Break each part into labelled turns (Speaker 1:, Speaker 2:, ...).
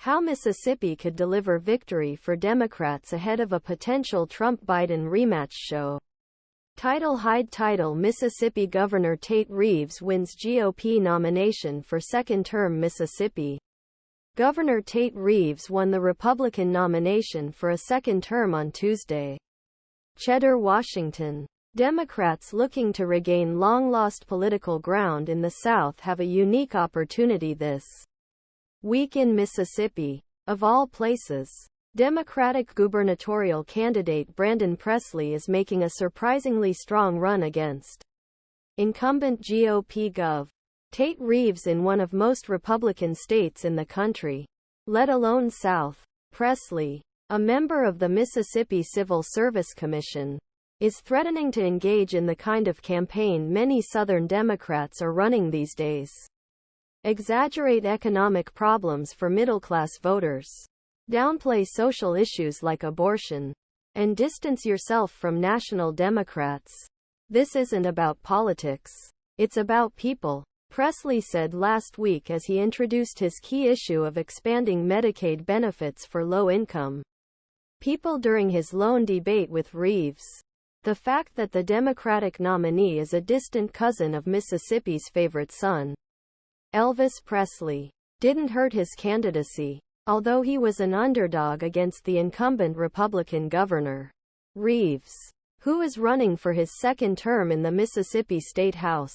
Speaker 1: How Mississippi could deliver victory for Democrats ahead of a potential Trump-Biden rematch show. Title Mississippi Governor Tate Reeves wins GOP nomination for second-term Mississippi. Governor Tate Reeves won the Republican nomination for a second term on Tuesday. Cheddar Washington. Democrats looking to regain long-lost political ground in the South have a unique opportunity this week in Mississippi. Of all places, Democratic gubernatorial candidate Brandon Presley is making a surprisingly strong run against incumbent GOP Gov. Tate Reeves in one of most Republican states in the country, let alone South. Presley, a member of the Mississippi Civil Service Commission, is threatening to engage in the kind of campaign many Southern Democrats are running these days. Exaggerate economic problems for middle-class voters. Downplay social issues like abortion. And distance yourself from national Democrats. This isn't about politics. It's about people, Presley said last week as he introduced his key issue of expanding Medicaid benefits for low-income people during his lone debate with Reeves. The fact that the Democratic nominee is a distant cousin of Mississippi's favorite son, Elvis Presley, didn't hurt his candidacy, although he was an underdog against the incumbent Republican governor. Reeves, who is running for his second term in the Mississippi State House,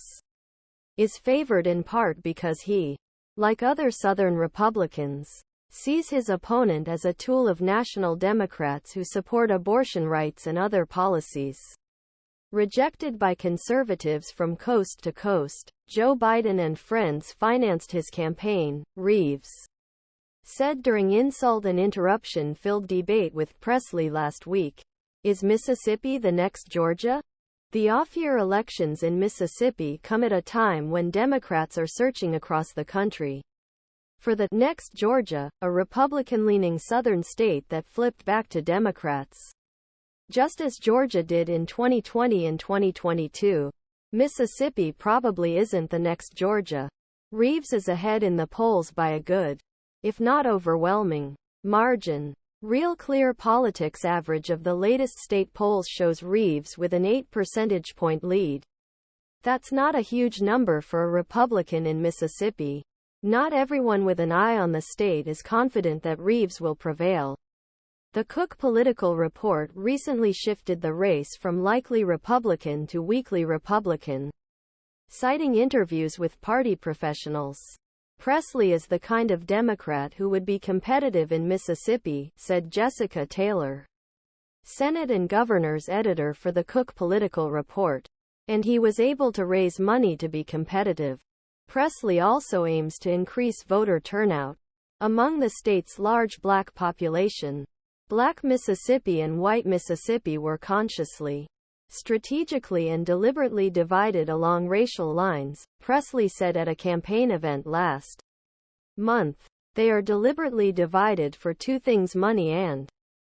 Speaker 1: is favored in part because he, like other Southern Republicans, sees his opponent as a tool of national Democrats who support abortion rights and other policies rejected by conservatives from coast to coast. Joe Biden and friends financed his campaign, Reeves said during insult and interruption-filled debate with Presley last week. Is Mississippi the next Georgia? The off-year elections in Mississippi come at a time when Democrats are searching across the country for the next Georgia, a Republican-leaning southern state that flipped back to Democrats, just as Georgia did in 2020 and 2022. Mississippi probably isn't the next Georgia. Reeves is ahead in the polls by a good, if not overwhelming, margin. Real Clear Politics average of the latest state polls shows Reeves with an 8 percentage point lead. That's not a huge number for a Republican in Mississippi. Not everyone with an eye on the state is confident that Reeves will prevail. The Cook Political Report recently shifted the race from likely Republican to weakly Republican, citing interviews with party professionals. Presley is the kind of Democrat who would be competitive in Mississippi, said Jessica Taylor, Senate and Governor's editor for the Cook Political Report, and he was able to raise money to be competitive. Presley also aims to increase voter turnout among the state's large black population. Black Mississippi and white Mississippi were consciously, strategically and deliberately divided along racial lines, Presley said at a campaign event last month. They are deliberately divided for two things: money and